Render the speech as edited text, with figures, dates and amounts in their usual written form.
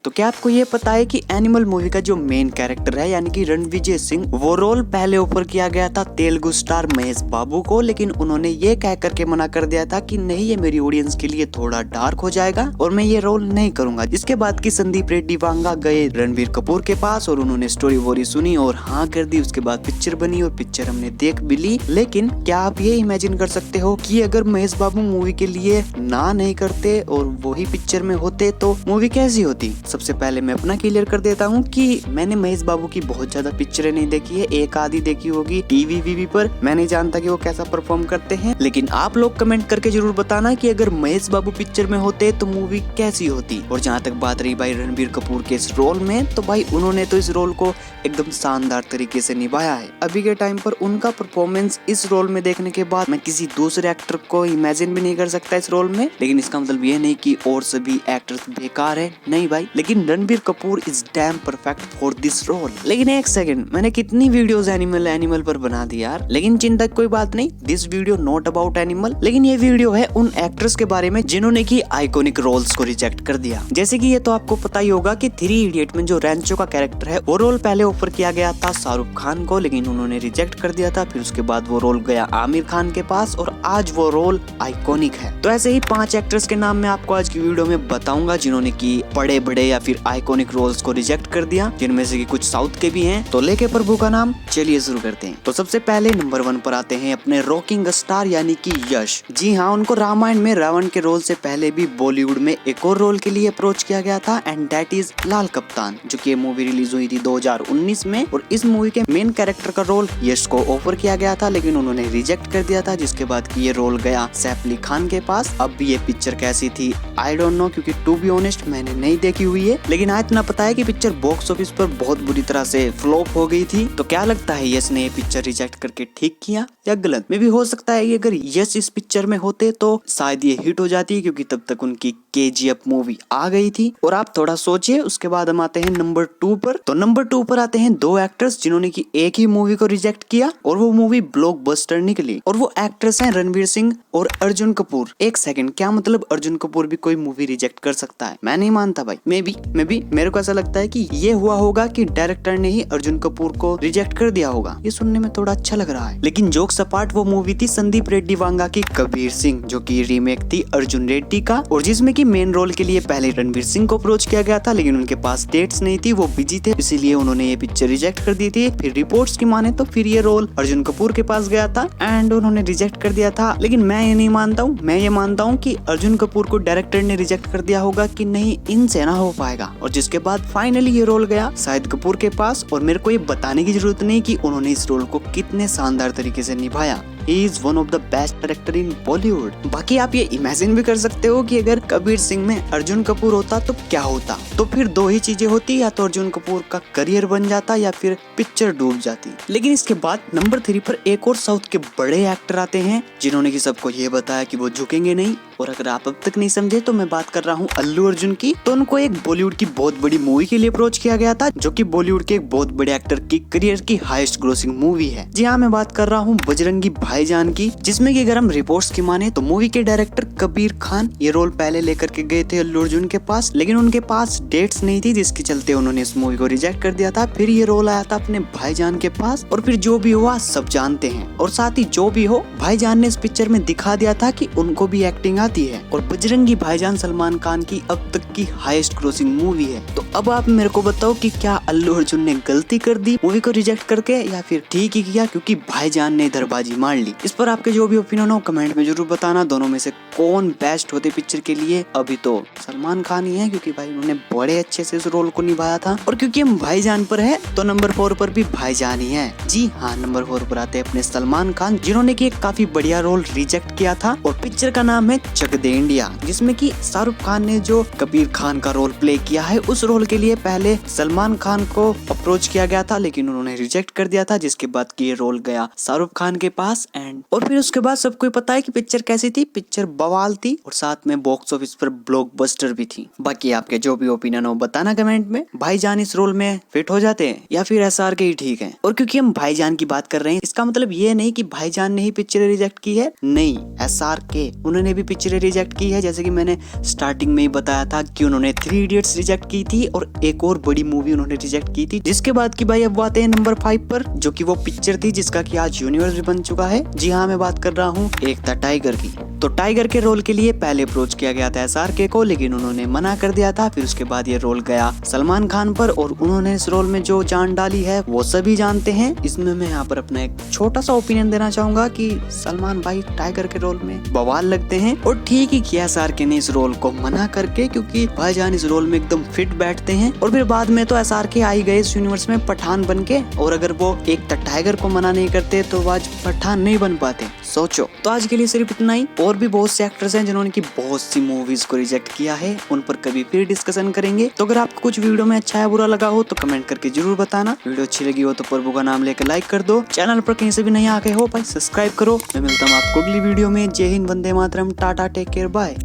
तो क्या आपको ये पता है कि एनिमल मूवी का जो मेन कैरेक्टर है यानी कि रणविजय सिंह, वो रोल पहले ऑफर किया गया था तेलुगु स्टार महेश बाबू को, लेकिन उन्होंने ये कह करके मना कर दिया था कि नहीं, ये मेरी ऑडियंस के लिए थोड़ा डार्क हो जाएगा और मैं ये रोल नहीं करूंगा। जिसके बाद की संदीप रेड्डी वांगा गए रणबीर कपूर के पास और उन्होंने स्टोरी वोरी सुनी और हाँ कर दी। उसके बाद पिक्चर बनी और पिक्चर हमने देख भी ली। लेकिन क्या आप ये इमेजिन कर सकते हो कि अगर महेश बाबू मूवी के लिए ना नहीं करते और वही पिक्चर में होते तो मूवी कैसी होती? सबसे पहले मैं अपना क्लियर कर देता हूँ कि मैंने महेश बाबू की बहुत ज्यादा पिक्चरें नहीं देखी है, एक आधी देखी होगी टीवी पर। मैं नहीं जानता कि वो कैसा परफॉर्म करते हैं, लेकिन आप लोग कमेंट करके जरूर बताना कि अगर महेश बाबू पिक्चर में होते तो मूवी कैसी होती। और जहाँ तक बात रही भाई रणबीर कपूर के इस रोल में, तो भाई उन्होंने तो इस रोल को एकदम शानदार तरीके से निभाया है। अभी के टाइम पर उनका परफॉर्मेंस इस रोल में देखने के बाद मैं किसी दूसरे एक्टर को इमेजिन भी नहीं कर सकता इस रोल में। लेकिन इसका मतलब ये नहीं कि और सभी एक्टर्स बेकार है, नहीं भाई, लेकिन Ranbir Kapoor is damn perfect for this role. लेकिन एक सेकंड, मैंने कितनी वीडियोस एनिमल पर बना दी यार, लेकिन चिंता कोई बात नहीं, this video not about animal, लेकिन ये वीडियो है उन एक्टर्स के बारे में जिन्होंने की आइकॉनिक रोल्स को रिजेक्ट कर दिया। जैसे कि ये तो आपको पता ही होगा कि 3 इडियट में जो रैंचो का कैरेक्टर है वो रोल पहले ऑफर किया गया था शाहरुख खान को, लेकिन उन्होंने रिजेक्ट कर दिया था। फिर उसके बाद वो रोल गया आमिर खान के पास और आज वो रोल आइकॉनिक है। तो ऐसे ही 5 एक्टर्स के नाम मैं आपको आज की वीडियो में बताऊंगा जिन्होंने की बड़े बड़े या फिर आइकॉनिक रोल्स को रिजेक्ट कर दिया, जिनमें से कि कुछ साउथ के भी हैं। तो लेके प्रभु का नाम, चलिए शुरू करते हैं। तो सबसे पहले नंबर 1 पर आते हैं अपने रॉकिंग स्टार यानी कि यश। जी हाँ, उनको रामायण में रावण के रोल से पहले भी बॉलीवुड में एक और रोल के लिए अप्रोच किया गया था एंड दैट इज लाल कप्तान, जो कि मूवी रिलीज हुई थी 2019 में। और इस मूवी के मेन कैरेक्टर का रोल यश को ऑफर किया गया था, लेकिन उन्होंने रिजेक्ट कर दिया था। जिसके बाद की ये रोल गया सैफ अली खान के पास। अब भी ये पिक्चर कैसी थी आई डोंट नो, क्योंकि टू बी ऑनेस्ट मैंने नहीं देखी हुई है, लेकिन आज इतना पता है कि पिक्चर बॉक्स ऑफिस पर बहुत बुरी तरह से फ्लॉप हो गई थी। तो क्या लगता है यश ने ये पिक्चर रिजेक्ट करके ठीक किया या गलत? में भी हो सकता है कि अगर यश इस पिक्चर में होते तो शायद ये हिट हो जाती, क्योंकि तब तक उनकी KGF मूवी आ गई थी। और आप थोड़ा सोचिए, उसके बाद हम आते हैं नंबर 2 पर। तो नंबर 2 पर आते हैं 2 एक्टर्स जिन्होंने की एक ही मूवी को रिजेक्ट किया और वो मूवी ब्लॉकबस्टर निकली। और वो एक्टर्स हैं रणवीर सिंह और अर्जुन कपूर। एक सेकंड, क्या मतलब अर्जुन कपूर भी कोई मूवी रिजेक्ट कर सकता है? मैं नहीं मानता भाई। मे बी मेरे को ऐसा लगता है कि ये हुआ होगा कि डायरेक्टर ने ही अर्जुन कपूर को रिजेक्ट कर दिया होगा। ये सुनने में थोड़ा अच्छा लग रहा है। लेकिन जोक्स अपार्ट, वो मूवी थी संदीप रेड्डी वांगा की कबीर सिंह, जो की रीमेक थी अर्जुन रेड्डी का, और जिसमें की मेन रोल के लिए पहले रणवीर सिंह को अप्रोच किया गया था, लेकिन उनके पास डेट्स नहीं थी, वो बिजी थे, इसीलिए उन्होंने ये पिक्चर रिजेक्ट कर दी थी। फिर रिपोर्ट्स की माने तो फिर ये रोल अर्जुन कपूर के पास गया था एंड उन्होंने रिजेक्ट कर दिया था। लेकिन मैं ये नहीं मानता हूँ, मैं ये मानता हूँ कि अर्जुन कपूर को डायरेक्टर ने रिजेक्ट कर दिया होगा कि नहीं, इनसे ना हो पाएगा। और जिसके बाद फाइनली ये रोल गया शाहिद कपूर के पास। और मेरे को ये बताने की जरूरत नहीं कि उन्होंने इस रोल को कितने शानदार तरीके से निभाया। He is one of the best director in Bollywood। बाकी आप ये इमेजिन भी कर सकते हो कि अगर कबीर सिंह में अर्जुन कपूर होता तो क्या होता। तो फिर 2 ही चीजें होती, या तो अर्जुन कपूर का करियर बन जाता या फिर पिक्चर डूब जाती। लेकिन इसके बाद नंबर 3 पर एक और साउथ के बड़े एक्टर आते हैं जिन्होंने कि सबको ये बताया कि वो झुकेंगे नहीं। और अगर आप अब तक नहीं समझे तो मैं बात कर रहा हूँ अल्लू अर्जुन की। तो उनको एक बॉलीवुड की बहुत बड़ी मूवी के लिए अप्रोच किया गया था, जो कि बॉलीवुड के एक बहुत बड़े एक्टर की करियर की हाईएस्ट ग्रोसिंग मूवी है। जी हाँ, मैं बात कर रहा हूँ बजरंगी भाईजान की, जिसमें कि अगर हम रिपोर्ट्स की माने तो मूवी के डायरेक्टर कबीर खान ये रोल पहले लेकर के गए थे अल्लू अर्जुन के पास, लेकिन उनके पास डेट्स नहीं थी, जिसके चलते उन्होंने इस मूवी को रिजेक्ट कर दिया था। फिर ये रोल आया था अपने भाईजान के पास और फिर जो भी हुआ सब जानते हैं। और साथ ही जो भी हो, भाईजान ने इस पिक्चर में दिखा दिया था कि उनको भी एक्टिंग आती है। और बजरंगी भाईजान सलमान खान की अब तक की हाईएस्ट ग्रोसिंग मूवी है। तो अब आप मेरे को बताओ कि क्या अल्लू अर्जुन ने गलती कर दी मूवी को रिजेक्ट करके, या फिर ठीक ही किया क्योंकि भाईजान ने दरबाजी मार ली? इस पर आपके जो भी ओपिनियन हो कमेंट में जरूर बताना। दोनों में से कौन बेस्ट होते पिक्चर के लिए? अभी तो सलमान खान ही है, क्योंकि भाई उन्होंने बड़े अच्छे से इस रोल को निभाया था। और क्योंकि हम भाईजान पर है तो नंबर 4 पर भी भाईजान ही है। जी हाँ, नंबर 4 पर आते हैं अपने सलमान खान, जिन्होंने की एक काफी बढ़िया रोल रिजेक्ट किया था। और पिक्चर का नाम है चक दे इंडिया, जिसमें कि शाहरुख खान ने जो कबीर खान का रोल प्ले किया है, उस रोल के लिए पहले सलमान खान को अप्रोच किया गया था, लेकिन उन्होंने रिजेक्ट कर दिया था। जिसके बाद की ये रोल गया शाहरुख खान के पास एंड और फिर उसके बाद सबको पता है कि पिक्चर कैसी थी। पिक्चर बवाल थी और साथ में बॉक्स ऑफिस पर ब्लॉकबस्टर भी थी। बाकी आपके जो भी ओपिनियन हो बताना कमेंट में। भाईजान इस रोल में फिट हो जाते हैं या फिर SR के ही ठीक है? और क्योंकि हम भाईजान की बात कर रहे हैं, इसका मतलब ये नहीं कि भाईजान ने ही पिक्चर रिजेक्ट की है, नहीं, SR के उन्होंने भी पिक्चर रिजेक्ट की है। जैसे कि मैंने स्टार्टिंग में ही बताया था कि उन्होंने 3 इडियट्स रिजेक्ट की थी और एक और बड़ी मूवी उन्होंने रिजेक्ट की थी। जिसके बाद की भाई अब आते हैं नंबर 5 पर, जो कि वो पिक्चर थी जिसका कि आज यूनिवर्स भी बन चुका है। जी हाँ, मैं बात कर रहा हूँ एक था टाइगर की। तो टाइगर के रोल के लिए पहले अप्रोच किया गया था SRK को, लेकिन उन्होंने मना कर दिया था। फिर उसके बाद ये रोल गया सलमान खान पर और उन्होंने इस रोल में जो जान डाली है वो सभी जानते हैं। इसमें मैं यहाँ पर अपना एक छोटा सा ओपिनियन देना चाहूंगा कि सलमान भाई टाइगर के रोल में बवाल लगते हैं और ठीक ही किया SRK ने इस रोल को मना करके, क्योंकि भाईजान इस रोल में एकदम फिट बैठते हैं। और फिर बाद में तो SRK आई गए इस यूनिवर्स में पठान बन के, और अगर वो एक टाइगर को मना नहीं करते तो वो आज पठान नहीं बन पाते, सोचो। तो आज के लिए सिर्फ इतना ही। और भी बहुत से एक्टर्स हैं जिन्होंने की बहुत सी मूवीज को रिजेक्ट किया है, उन पर कभी फिर डिस्कशन करेंगे। तो अगर आपको कुछ वीडियो में अच्छा या बुरा लगा हो तो कमेंट करके जरूर बताना। वीडियो अच्छी लगी हो तो प्रभु का नाम लेकर लाइक कर दो। चैनल पर कहीं से भी नहीं आ गए हो भाई सब्सक्राइब करो। मैं मिलता हूँ आपको अगली वीडियो में। जय Hind, Vande Mataram, Tata, take care, bye.